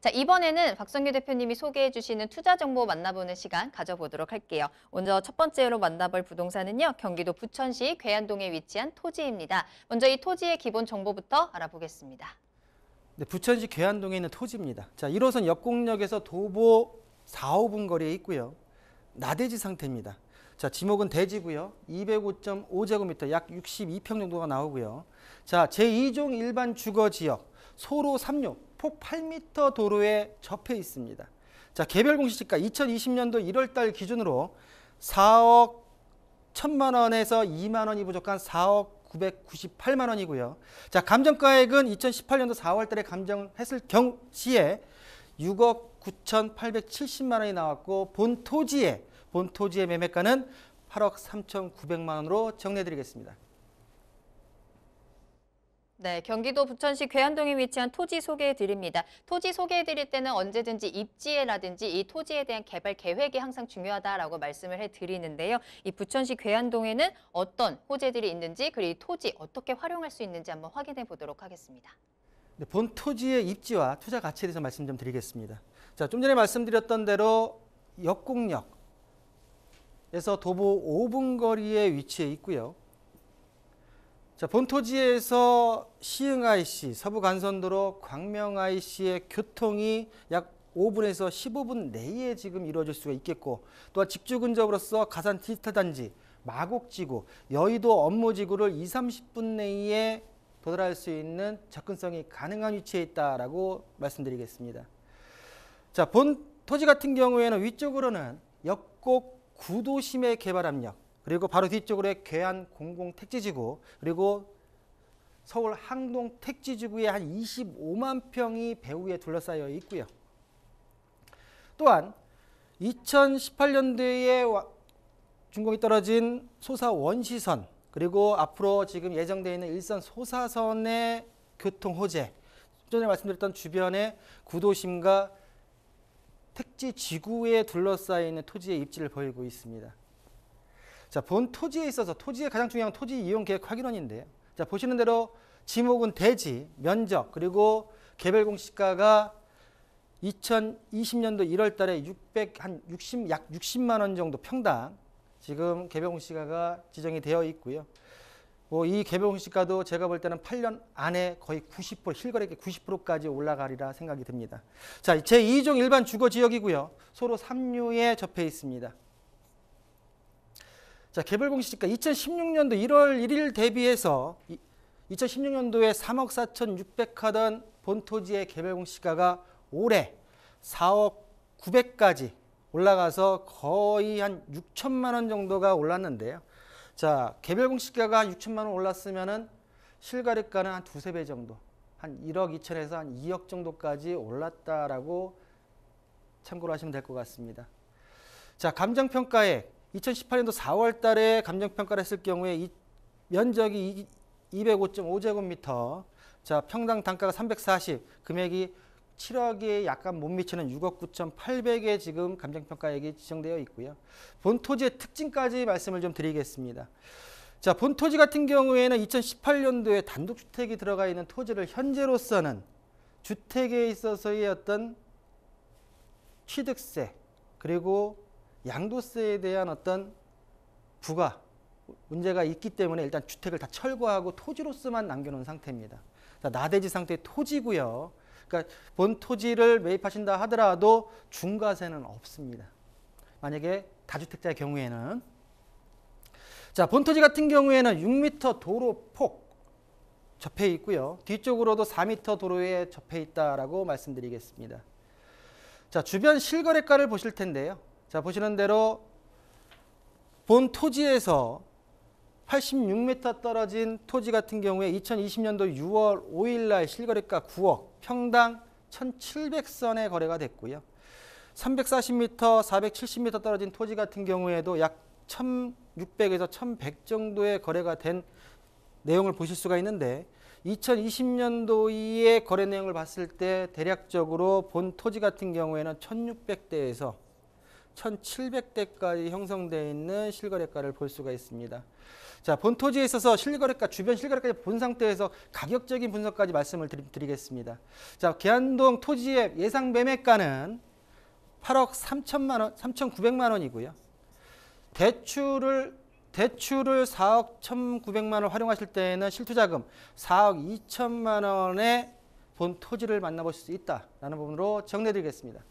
자, 이번에는 박성규 대표님이 소개해 주시는 투자 정보 만나보는 시간 가져보도록 할게요. 먼저 첫 번째로 만나볼 부동산은요. 경기도 부천시 괴안동에 위치한 토지입니다. 먼저 이 토지의 기본 정보부터 알아보겠습니다. 네, 부천시 괴안동에 있는 토지입니다. 자, 1호선 역곡역에서 도보 4, 5분 거리에 있고요. 나대지 상태입니다. 자, 지목은 대지고요. 205.5제곱미터 약 62평 정도가 나오고요. 자, 제2종 일반 주거지역 소로 3류 폭 8m 도로에 접해 있습니다. 자, 개별 공시지가 2020년도 1월달 기준으로 4억 1천만 원에서 2만 원이 부족한 4억 998만 원이고요. 자, 감정가액은 2018년도 4월 달에 감정했을 시에 6억 9,870만 원이 나왔고 본 토지의 매매가는 8억 3,900만 원으로 정리해드리겠습니다. 네, 경기도 부천시 괴안동에 위치한 토지 소개해 드립니다. 토지 소개해 드릴 때는 언제든지 입지에라든지 이 토지에 대한 개발 계획이 항상 중요하다라고 말씀을 해 드리는데요. 이 부천시 괴안동에는 어떤 호재들이 있는지 그리고 이 토지 어떻게 활용할 수 있는지 한번 확인해 보도록 하겠습니다. 네, 본 토지의 입지와 투자 가치에 대해서 말씀 좀 드리겠습니다. 자, 좀 전에 말씀드렸던 대로 역곡역에서 도보 5분 거리에 위치해 있고요. 자, 본 토지에서 시흥 IC, 서부 간선도로 광명 IC의 교통이 약 5분에서 15분 내에 지금 이루어질 수가 있겠고, 또한 직주 근접으로서 가산 디지털 단지, 마곡지구, 여의도 업무지구를 2, 30분 내에 도달할 수 있는 접근성이 가능한 위치에 있다라고 말씀드리겠습니다. 자, 본 토지 같은 경우에는 위쪽으로는 역곡 구도심의 개발 압력, 그리고 바로 뒤쪽으로의 괴안 공공택지지구, 그리고 서울 항동 택지지구의 한 25만 평이 배후에 둘러싸여 있고요. 또한 2018년도에 준공이 떨어진 소사 원시선, 그리고 앞으로 지금 예정되어 있는 일선 소사선의 교통 호재, 전에 말씀드렸던 주변의 구도심과 택지 지구에 둘러싸여 있는 토지의 입지를 보이고 있습니다. 자, 본 토지에 있어서 토지의 가장 중요한 토지 이용 계획 확인원인데요. 자, 보시는 대로 지목은 대지, 면적, 그리고 개별 공시가가 2020년도 1월 달에 약 60만 원 정도 평당 지금 개별 공시가가 지정이 되어 있고요. 이 개별 공시가도 제가 볼 때는 8년 안에 거의 90%, 실거래액 90%까지 올라가리라 생각이 듭니다. 자, 제2종 일반 주거 지역이고요. 소로 3류에 접해 있습니다. 자, 개별 공시지가 2016년도 1월 1일 대비해서 2016년도에 3억 4,600 하던 본 토지의 개별 공시가가 올해 4억 900까지 올라가서 거의 한 6천만 원 정도가 올랐는데요. 자, 개별 공시가가 한 6천만 원 올랐으면은 실거래가는 한 두세 배 정도, 한 1억 2천에서 한 2억 정도까지 올랐다라고 참고로 하시면 될 것 같습니다. 자, 감정평가액 2018년도 4월 달에 감정평가를 했을 경우에 이 면적이 205.5제곱미터, 자, 평당 단가가 340, 금액이 7억에 약간 못 미치는 6억 9,800에 지금 감정평가액이 지정되어 있고요. 본 토지의 특징까지 말씀을 좀 드리겠습니다. 자, 본 토지 같은 경우에는 2018년도에 단독주택이 들어가 있는 토지를 현재로서는 주택에 있어서의 어떤 취득세, 그리고 양도세에 대한 어떤 부과 문제가 있기 때문에 일단 주택을 다 철거하고 토지로서만 남겨놓은 상태입니다. 자, 나대지 상태의 토지고요. 그러니까 본 토지를 매입하신다 하더라도 중과세는 없습니다. 만약에 다주택자의 경우에는. 자, 본 토지 같은 경우에는 6m 도로 폭 접해 있고요. 뒤쪽으로도 4m 도로에 접해 있다라고 말씀드리겠습니다. 자, 주변 실거래가를 보실 텐데요. 자, 보시는 대로 본 토지에서 86m 떨어진 토지 같은 경우에 2020년도 6월 5일 날 실거래가 9억, 평당 1,700선에 거래가 됐고요. 340m, 470m 떨어진 토지 같은 경우에도 약 1,600에서 1,100 정도의 거래가 된 내용을 보실 수가 있는데 2020년도의 거래 내용을 봤을 때 대략적으로 본 토지 같은 경우에는 1,600대에서 1,700대까지 형성되어 있는 실거래가를 볼 수가 있습니다. 자, 본 토지에 있어서 실거래가, 주변 실거래까지 본 상태에서 가격적인 분석까지 말씀을 드리겠습니다. 자, 계안동 토지의 예상 매매가는 8억 3천만 원, 3,900만 원이고요. 대출을 4억 1,900만 원 활용하실 때에는 실투자금 4억 2천만 원의 본 토지를 만나보실 수 있다라는 부분으로 정리해드리겠습니다.